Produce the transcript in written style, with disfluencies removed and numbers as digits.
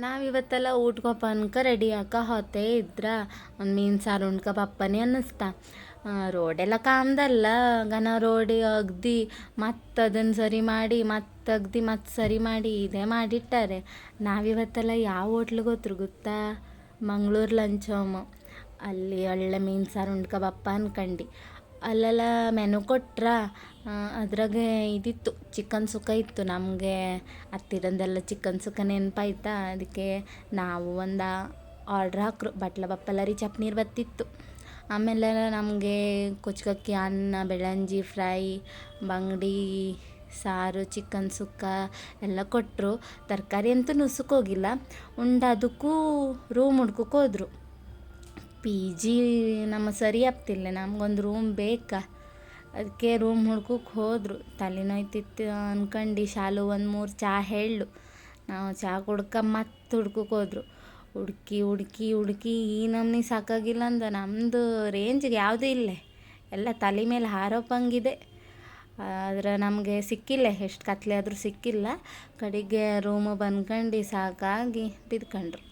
ನಾವಿವತ್ತೆಲ್ಲ ಊಟಕ್ಕೆ ಅನ್ಕ ರೆಡಿ ಆಕ ಹೊತ್ತೇ ಇದ್ರ ಒಂದು ಮೀನು ಸಾರು ಉಣ್ಕ ಪಪ್ಪನೇ ಅನ್ನಿಸ್ತಾ. ರೋಡೆಲ್ಲ ಕಾಮ್ದಲ್ಲ ಗನ ರೋಡಿ ಅಗ್ದು ಮತ್ತೆ ಅದನ್ನು ಸರಿ ಮಾಡಿ ಮತ್ತೆ ಅಗ್ದು ಮತ್ತೆ ಸರಿ ಮಾಡಿ ಇದೇ ಮಾಡಿಟ್ಟಾರೆ. ನಾವಿವತ್ತೆಲ್ಲ ಯಾವ ಹೋಟ್ಲಿಗೆ ಹೋತ್ರು ಗೊತ್ತಾ? Mangaluru lunch home. ಅಲ್ಲಿ ಒಳ್ಳೆ ಮೀನು ಸಾರು ಉಣ್ಕ ಬಪ್ಪ ಅನ್ಕಂಡು ಅಲ್ಲೆಲ್ಲ ಮೆನು ಕೊಟ್ರ. ಅದ್ರಾಗೆ ಇದಿತ್ತು, ಚಿಕನ್ ಸುಕ್ಕ ಇತ್ತು. ನಮಗೆ ಹತ್ತಿರಂದೆಲ್ಲ ಚಿಕನ್ ಸುಕ್ಕ ನೆನಪಾಯ್ತಾ, ಅದಕ್ಕೆ ನಾವು ಒಂದು ಆರ್ಡ್ರ್ ಹಾಕ್ರು. ಬಟ್ಲ ಬಪ್ಪಲರಿ ಚಪ್ನೀರು ಬತ್ತಿತ್ತು. ಆಮೇಲೆ ನಮಗೆ ಕುಚ್ಕಕ್ಕಿ ಅನ್ನ, ಬೆಳಂಜಿ ಫ್ರೈ, ಬಂಗಡಿ ಸಾರು, ಚಿಕನ್ ಸುಕ್ಕ ಎಲ್ಲ ಕೊಟ್ಟರು. ತರಕಾರಿ ಅಂತೂ ನುಸುಕೋಗಿಲ್ಲ. ಉಂಡದಕ್ಕೂ ರೂಮ್ ಹುಡ್ಕಕ್ಕೆ ಹೋದ್ರು. ಪಿ ಜಿ ನಮ್ಮ ಸರಿ ಆಗ್ತಿಲ್ಲ, ನಮಗೊಂದು ರೂಮ್ ಬೇಕಾ. ಅದಕ್ಕೆ ರೂಮ್ ಹುಡ್ಕಕ್ಕೆ ಹೋದರು. ತಲೆನೋಯ್ತಿತ್ತು ಅನ್ಕಂಡು ಶಾಲು ಒಂದು 3 ಚಹಾ ಹೇಳು. ನಾವು ಚಹಾ ಕುಡ್ಕ ಮತ್ತೆ ಹುಡ್ಕಕ್ಕೆ ಹೋದ್ರು. ಹುಡುಕಿ ಹುಡುಕಿ ಹುಡುಕಿ ಈ ನಮ್ನಿ ಸಾಕಾಗಿಲ್ಲ ಅಂದ. ನಮ್ಮದು ರೇಂಜಿಗೆ ಯಾವುದೂ ಇಲ್ಲೇ, ಎಲ್ಲ ತಲೆ ಮೇಲೆ ಹಾರೋಪಂಗಿದೆ. ಆದರೆ ನಮಗೆ ಸಿಕ್ಕಿಲ್ಲ, ಎಷ್ಟು ಕತ್ಲೆ ಆದರೂ ಸಿಕ್ಕಿಲ್ಲ. ಕಡೆಗೆ ರೂಮು ಬಂದ್ಕಂಡು ಸಾಕಾಗಿ ಬಿದ್ಕೊಂಡ್ರು.